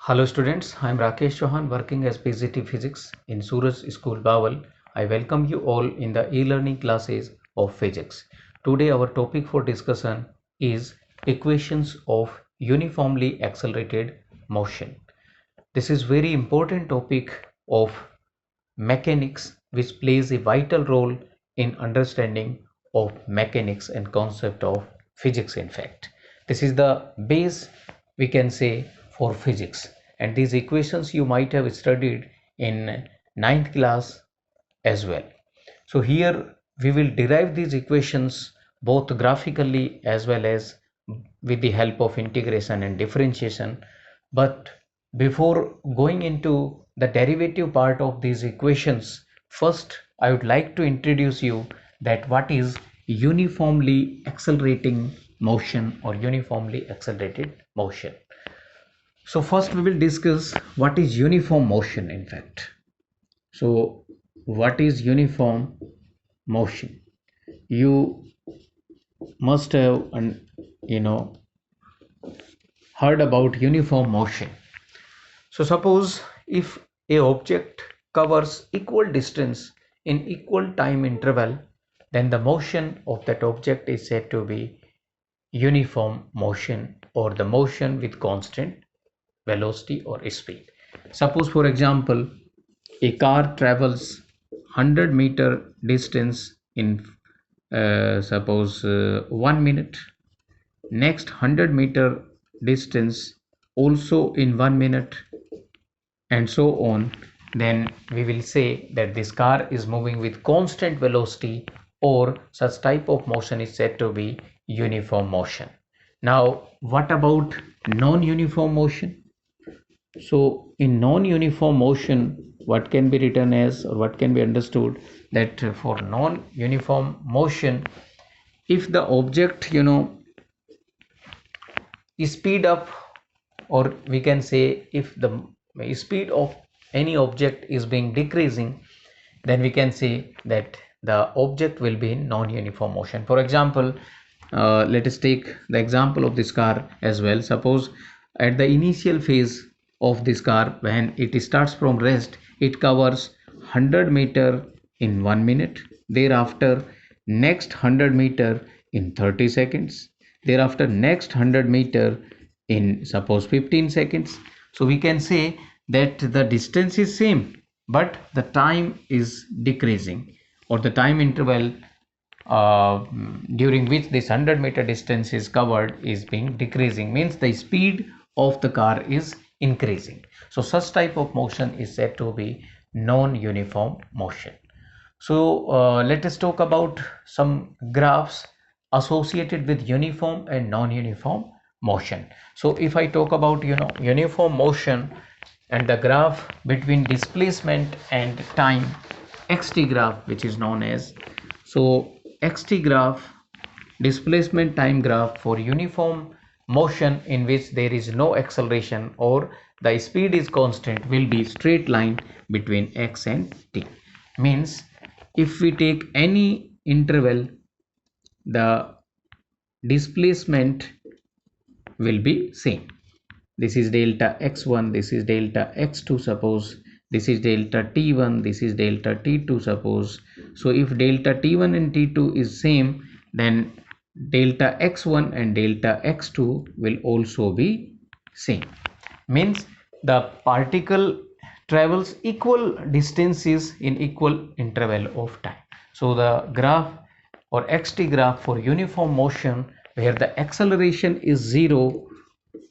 Hello students, I am Rakesh Chauhan working as PGT Physics in Suraj School Bawal. I welcome you all in the e-learning classes of physics. Today our topic for discussion is equations of uniformly accelerated motion. This is very important topic of mechanics which plays a vital role in understanding of mechanics and concept of physics. In fact, this is the base, we can say, for physics, and these equations you might have studied in ninth class as well. So here we will derive these equations both graphically as well as with the help of integration and differentiation. But before going into the derivative part of these equations, first I would like to introduce you that what is uniformly accelerating motion or uniformly accelerated motion. So first we will discuss what is uniform motion in fact. So what is uniform motion? You must have heard about uniform motion. So suppose if a object covers equal distance in equal time interval, then the motion of that object is said to be uniform motion or the motion with constant velocity or speed. Suppose for example a car travels 100-meter distance in suppose 1 minute, next 100-meter distance also in 1 minute, and so on, then we will say that this car is moving with constant velocity, or such type of motion is said to be uniform motion. Now what about non-uniform motion? So in non-uniform motion, what can be written as, or what can be understood, that for non-uniform motion, if the object speed up, or we can say if the speed of any object is being decreasing, then we can say that the object will be in non-uniform motion. For example, let us take the example of this car as well. Suppose at the initial phase of this car, when it starts from rest, it covers 100-meter in 1 minute, thereafter next 100-meter in 30 seconds, thereafter next 100-meter in suppose 15 seconds. So we can say that the distance is same, but the time is decreasing, or the time interval during which this 100-meter distance is covered is being decreasing, means the speed of the car is increasing. So such type of motion is said to be non-uniform motion. So let us talk about some graphs associated with uniform and non-uniform motion. So if I talk about uniform motion and the graph between displacement and time, xt graph, which is known as, so xt graph, displacement time graph for uniform motion in which there is no acceleration or the speed is constant, will be straight line between x and t. Means if we take any interval, the displacement will be same. This is delta x1, this is delta x2, suppose this is delta t1, this is delta t2, suppose. So if delta t1 and t2 is same, then delta x1 and delta x2 will also be same. Means the particle travels equal distances in equal interval of time. So the graph or xt graph for uniform motion, where the acceleration is zero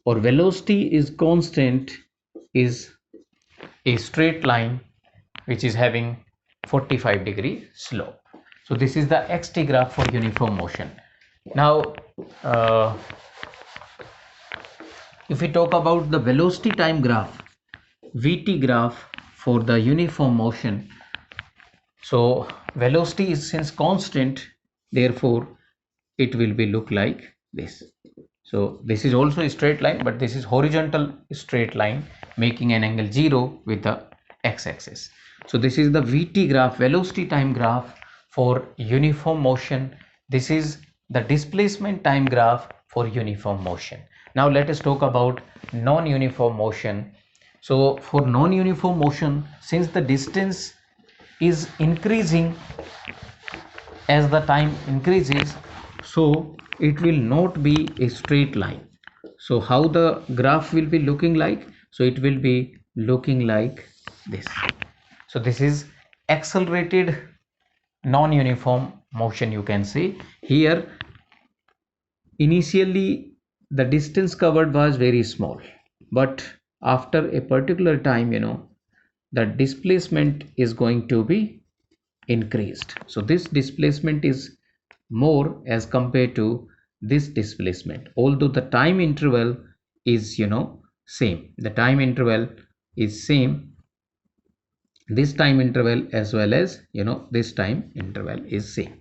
or velocity is constant, is a straight line which is having 45-degree slope. So this is the xt graph for uniform motion. Now if we talk about the velocity time graph, vt graph for the uniform motion, so velocity is since constant, therefore it will be look like this. So this is also a straight line, but this is horizontal straight line making an angle 0 with the x-axis. So this is the vt graph, velocity time graph for uniform motion. This is the displacement time graph for uniform motion. Now let us talk about non-uniform motion. So for non-uniform motion, since the distance is increasing as the time increases, so it will not be a straight line. So how the graph will be looking like? So it will be looking like this. So this is accelerated non-uniform motion, you can say. Here initially the distance covered was very small, but after a particular time, the displacement is going to be increased. So this displacement is more as compared to this displacement, although the time interval is same. The time interval is same, this time interval as well as this time interval is same.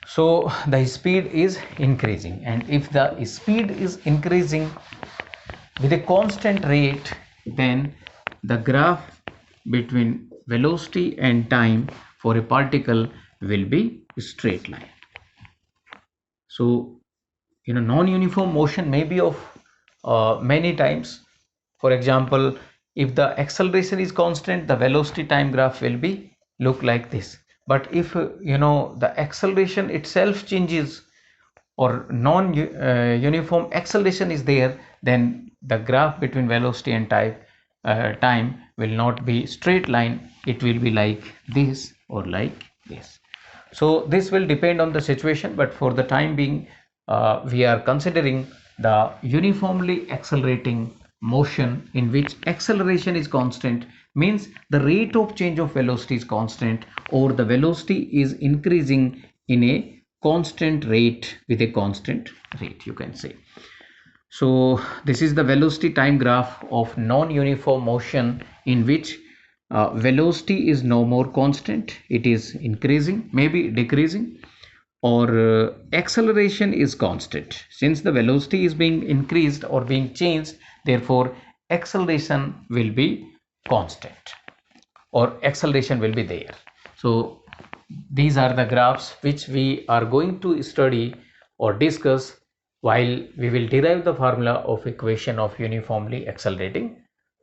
So the speed is increasing, and if the speed is increasing with a constant rate, then the graph between velocity and time for a particle will be straight line. So non-uniform motion may be of many times. For example, if the acceleration is constant, the velocity time graph will be look like this. But if the acceleration itself changes, or non-uniform acceleration is there, then the graph between velocity and time will not be straight line. It will be like this or like this. So this will depend on the situation, but for the time being, we are considering the uniformly accelerating motion in which acceleration is constant, means the rate of change of velocity is constant, or the velocity is increasing in a constant rate, with a constant rate, you can say. So this is the velocity time graph of non-uniform motion in which velocity is no more constant, it is increasing, maybe decreasing, or acceleration is constant. Since the velocity is being increased or being changed, therefore acceleration will be constant, or acceleration will be there. So these are the graphs which we are going to study or discuss while we will derive the formula of equation of uniformly accelerating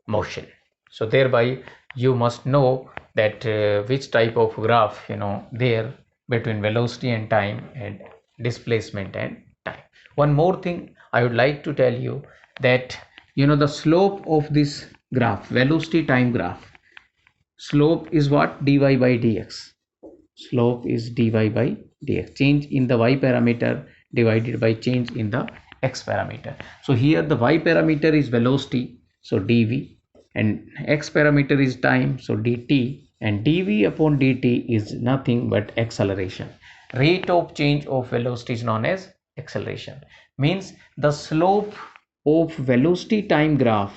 motion. So thereby you must know that which type of graph there between velocity and time, and displacement and time. One more thing I would like to tell you, that the slope of this graph, velocity time graph, slope is what? Dy by dx. Slope is dy by dx, change in the y parameter divided by change in the x parameter. So here the y parameter is velocity, so dv, and x parameter is time, so dt, and dv upon dt is nothing but acceleration. Rate of change of velocity is known as acceleration. Means the slope of velocity time graph,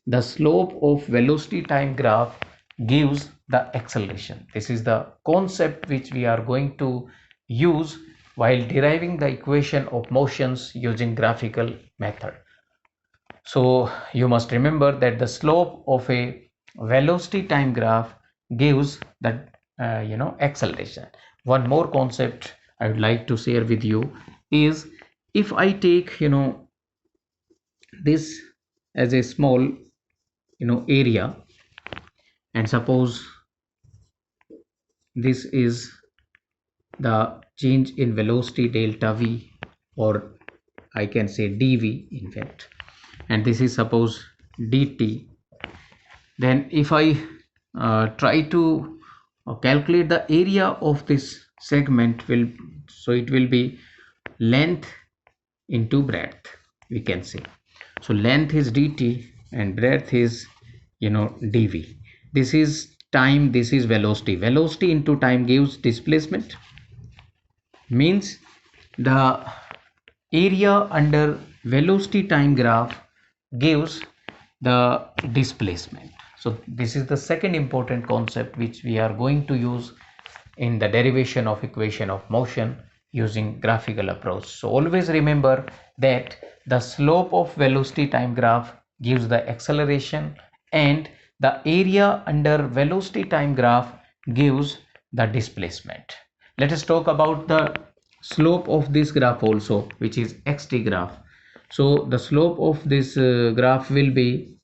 the slope of velocity time graph gives the acceleration. This is the concept which we are going to use while deriving the equation of motions using graphical method. So you must remember that the slope of a velocity time graph gives the acceleration. One more concept I would like to share with you is, if I take this as a small area, and suppose this is the change in velocity delta v, or I can say dv in fact, and this is suppose dt, then if I try to calculate the area of this segment, so it will be length into breadth, we can say. So length is dt and breadth is dv. This is time, this is velocity. Velocity into time gives displacement, means the area under velocity time graph gives the displacement. So this is the second important concept which we are going to use in the derivation of equation of motion using graphical approach. So always remember that the slope of velocity time graph gives the acceleration, and the area under velocity time graph gives the displacement. Let us talk about the slope of this graph also, which is xt graph. So the slope of this graph will be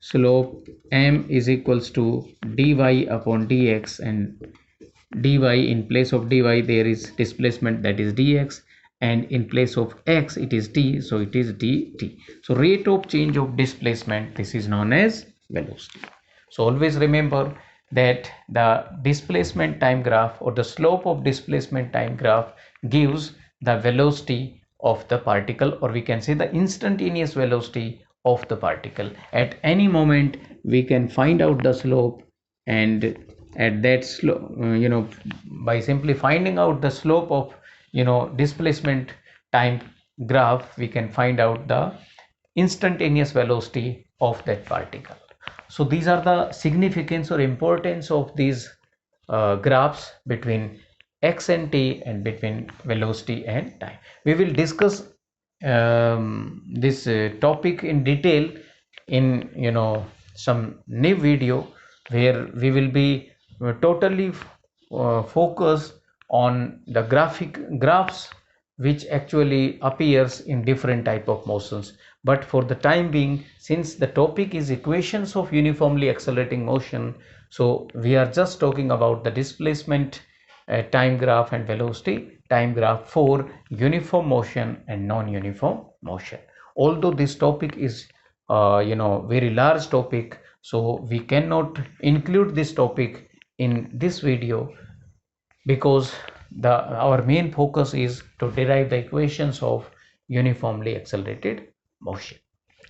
slope m is equals to dy upon dx, and dy, in place of dy there is displacement, that is dx, and in place of x it is t, so it is dt. So rate of change of displacement, this is known as velocity. So always remember that the displacement time graph or the slope of displacement time graph gives the velocity of the particle, or we can say the instantaneous velocity of the particle. At any moment we can find out the slope, and at that slope, by simply finding out the slope of displacement time graph, we can find out the instantaneous velocity of that particle. So these are the significance or importance of these graphs between x and t, and between velocity and time. We will discuss this topic in detail in some new video, where we will be totally focused on the graphs which actually appears in different type of motions. But for the time being, since the topic is equations of uniformly accelerating motion, so we are just talking about the displacement time graph and velocity time graph for uniform motion and non-uniform motion. Although this topic is very large topic, so we cannot include this topic in this video, because our main focus is to derive the equations of uniformly accelerated motion.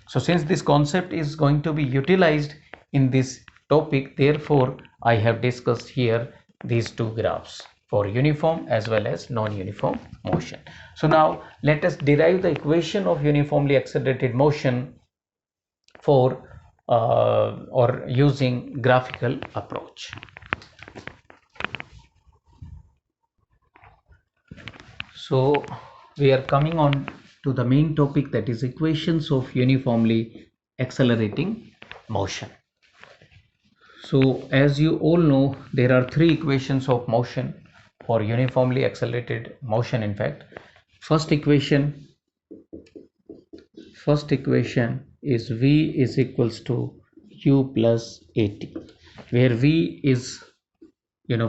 So since this concept is going to be utilized in this topic, therefore I have discussed here these two graphs for uniform as well as non-uniform motion. So now let us derive the equation of uniformly accelerated motion for or using graphical approach. So we are coming on to the main topic, that is equations of uniformly accelerating motion. So as you all know, there are three equations of motion for uniformly accelerated motion. In fact, first equation is v is equals to u plus at, where v is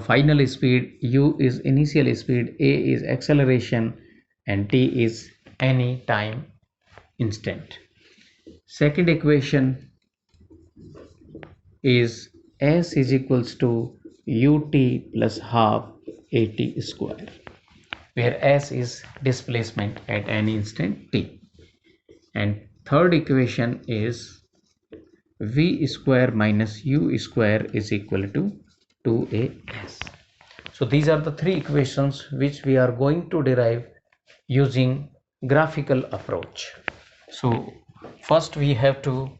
final speed, u is initial speed, a is acceleration, and t is any time instant. Second equation is s is equals to ut plus half at square, where s is displacement at any instant t. And third equation is v square minus u square is equal to 2as. So these are the three equations which we are going to derive using graphical approach. So first we have to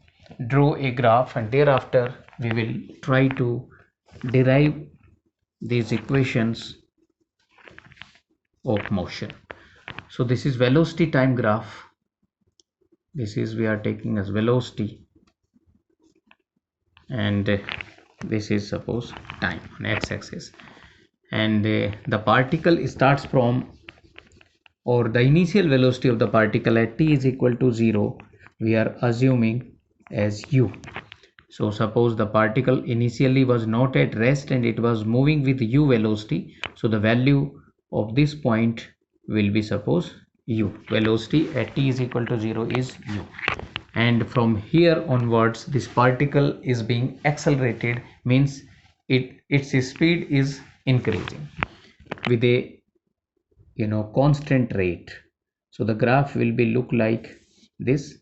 draw a graph, and thereafter we will try to derive these equations of motion. So this is velocity time graph. This is, we are taking as velocity, and this is suppose time on x-axis, and the particle starts from, or the initial velocity of the particle at t is equal to 0 we are assuming as u. So suppose the particle initially was not at rest and it was moving with u velocity, so the value of this point will be suppose u, velocity at t is equal to 0 is u, and from here onwards this particle is being accelerated, means its speed is increasing with a constant rate. So the graph will be look like this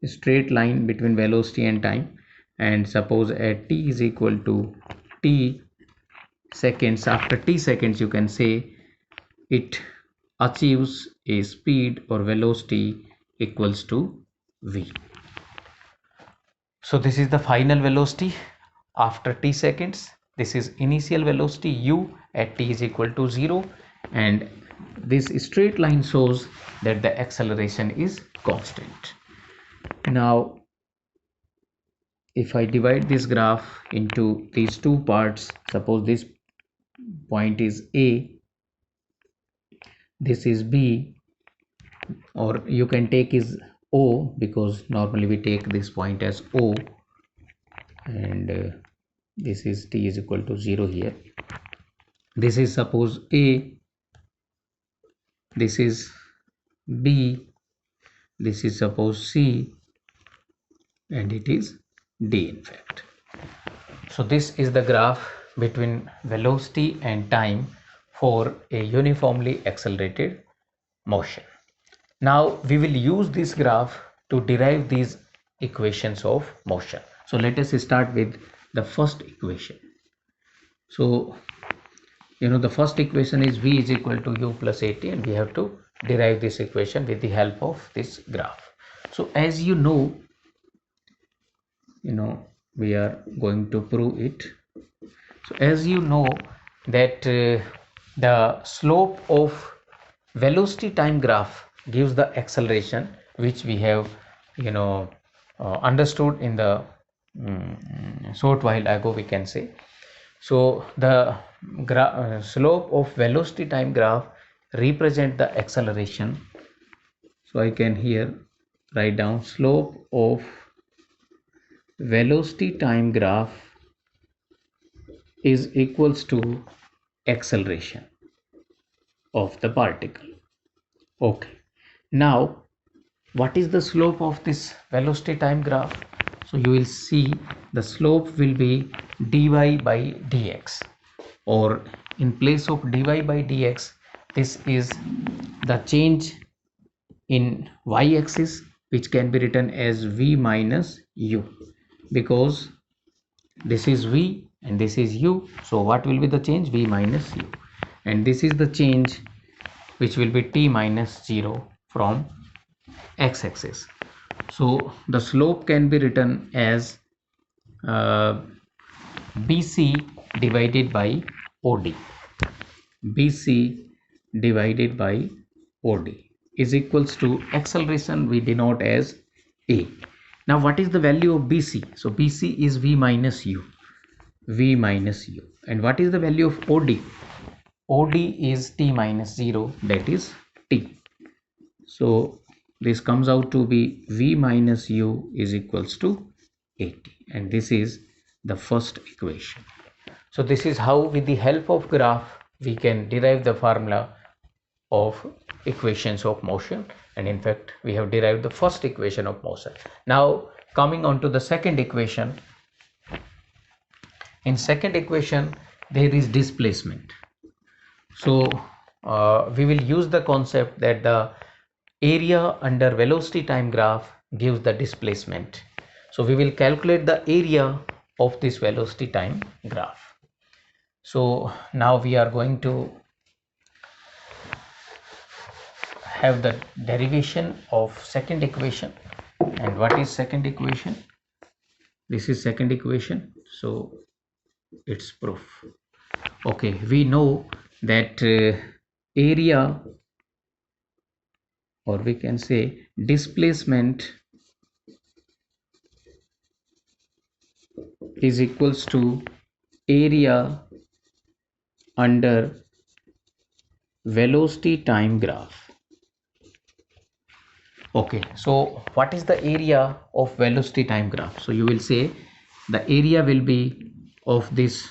straight line between velocity and time, and suppose at t is equal to t seconds, after t seconds you can say it achieves a speed or velocity equals to v. So this is the final velocity after t seconds. This is initial velocity u at t is equal to 0, and this straight line shows that the acceleration is constant. Now if I divide this graph into these two parts, suppose this point is a, this is b, or you can take is O, because normally we take this point as O, and this is t is equal to 0 here. This is suppose A, this is B, this is suppose C, and it is D in fact. So this is the graph between velocity and time for a uniformly accelerated motion. Now we will use this graph to derive these equations of motion. So let us start with the first equation. So the first equation is v is equal to u plus at, and we have to derive this equation with the help of this graph. So as you know, we are going to prove it. So as you know that the slope of velocity time graph gives the acceleration, which we have understood in the short while ago, we can say. So the slope of velocity time graph represent the acceleration. So I can here write down slope of velocity time graph is equals to acceleration of the particle. Okay, now what is the slope of this velocity time graph? So you will see the slope will be dy by dx, or in place of dy by dx, this is the change in y-axis, which can be written as v minus u, because this is v and this is u. So what will be the change? V minus u. And this is the change which will be t minus 0 from x-axis. So the slope can be written as bc divided by OD. BC divided by OD is equals to acceleration we denote as A. Now what is the value of BC? So BC is V minus U. V minus U. And what is the value of OD? OD is T minus 0, that is T. So this comes out to be V minus U is equals to 80, and this is the first equation. So this is how, with the help of graph, we can derive the formula of equations of motion, and in fact we have derived the first equation of motion. Now coming on to the second equation. In second equation there is displacement. So we will use the concept that the area under velocity time graph gives the displacement. So we will calculate the area of this velocity time graph. So now we are going to have the derivation of second equation. And what is second equation? This is second equation, so its proof. Okay, we know that area, or we can say displacement, is equals to area under velocity time graph. Okay, so what is the area of velocity time graph? So you will say the area will be of this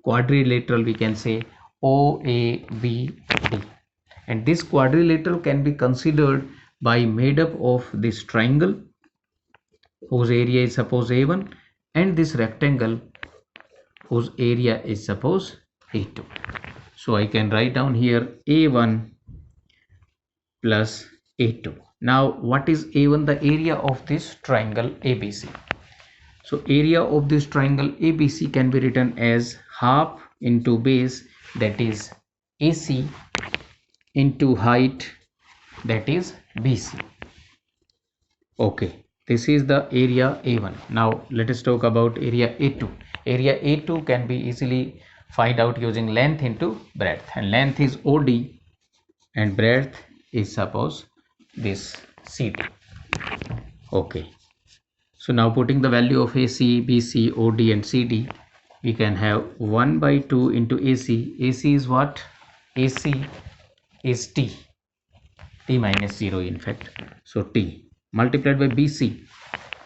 quadrilateral, we can say OABD, and this quadrilateral can be considered by made up of this triangle whose area is suppose A1, and this rectangle whose area is suppose A2. So I can write down here A1 plus A2. Now what is A1? The area of this triangle ABC. So area of this triangle ABC can be written as half into base, that is AC, into height, that is BC. Okay, this is the area A1. Now let us talk about area A2. Area A2 can be easily find out using length into breadth, and length is OD and breadth is suppose this CD. Okay, so now putting the value of AC, BC, OD and CD, we can have 1 by 2 into AC. AC is what? AC is T. t minus 0 in fact. So t multiplied by bc.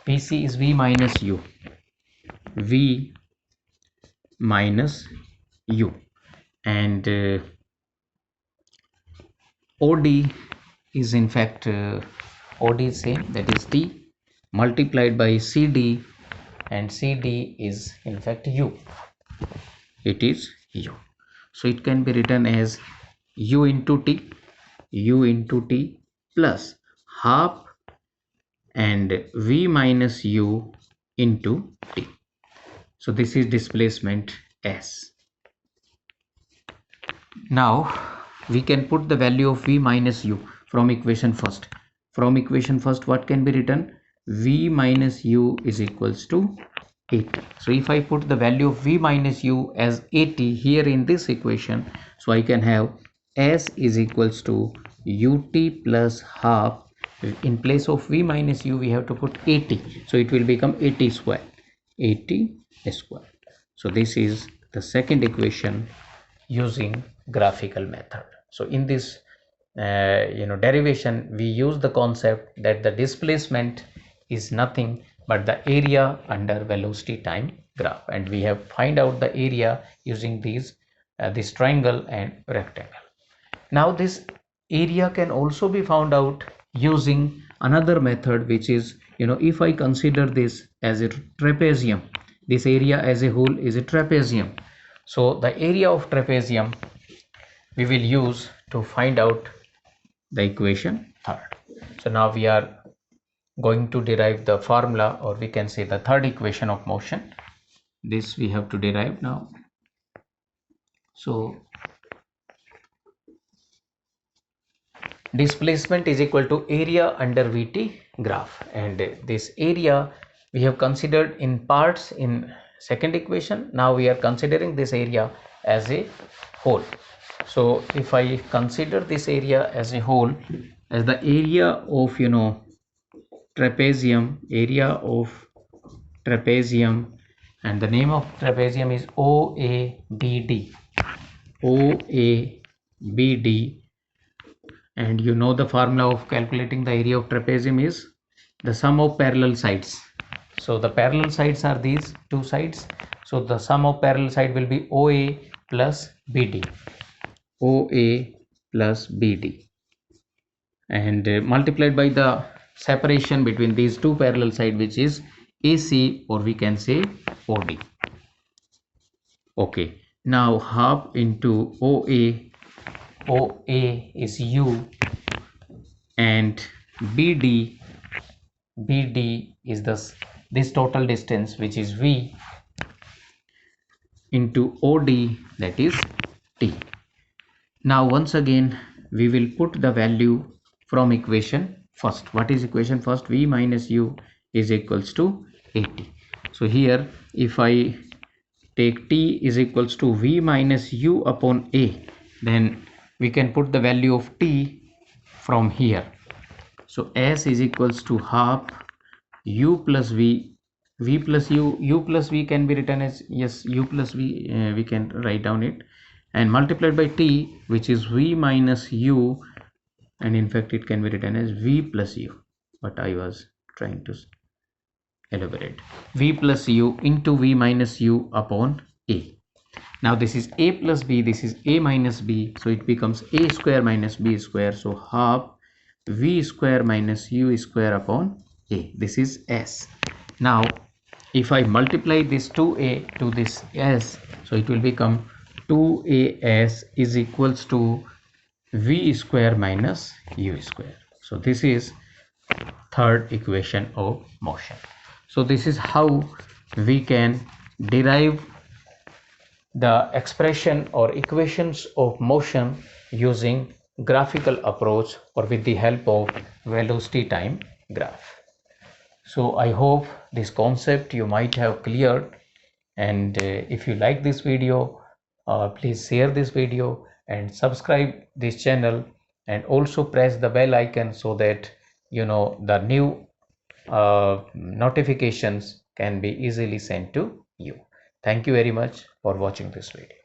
Bc is v minus u, v minus u, and OD is in fact OD is same, that is t multiplied by CD, and CD is in fact u, it is u. So it can be written as u into t plus half and v minus u into t. So this is displacement S. Now we can put the value of v minus u from equation first. From equation first, what can be written? V minus u is equals to 80. So if I put the value of v minus u as 80 here in this equation, so I can have S is equals to ut plus half. In place of v minus u we have to put 80, so it will become 80 square. So this is the second equation using graphical method. So in this derivation, we use the concept that the displacement is nothing but the area under velocity time graph, and we have find out the area using these this triangle and rectangle. Now this area can also be found out using another method, which is, if I consider this as a trapezium, this area as a whole is a trapezium. So the area of trapezium we will use to find out the equation third. So now we are going to derive the formula, or we can say the third equation of motion. This we have to derive now. So displacement is equal to area under Vt graph, and this area we have considered in parts in second equation. Now we are considering this area as a whole. So if I consider this area as a whole, as the area of trapezium, and the name of trapezium is OABD, and the formula of calculating the area of trapezium is the sum of parallel sides. So the parallel sides are these two sides, so the sum of parallel side will be OA plus BD, and multiplied by the separation between these two parallel side, which is AC, or we can say OD. Okay, now half into OA is U, and BD is this total distance, which is V, into OD, that is T. Now once again we will put the value from equation first. What is equation first? V minus u is equals to 80. So here if I take t is equals to v minus u upon a, then we can put the value of t from here. So S is equals to half u plus v plus u plus v can be written as, yes, u plus v, we can write down it, and multiplied by t, which is v minus u, and in fact it can be written as v plus u, but I was trying to elaborate, v plus u into v minus u upon a. Now this is a plus b, this is a minus b, so it becomes a square minus b square, so half v square minus u square upon a. This is S. Now if I multiply this 2a to this s, so it will become 2as is equals to v square minus u square. So this is third equation of motion. So this is how we can derive the expression or equations of motion using graphical approach, or with the help of velocity time graph. So I hope this concept you might have cleared, and if you like this video, please share this video and subscribe this channel, and also press the bell icon so that the new notifications can be easily sent to you. Thank you very much for watching this video.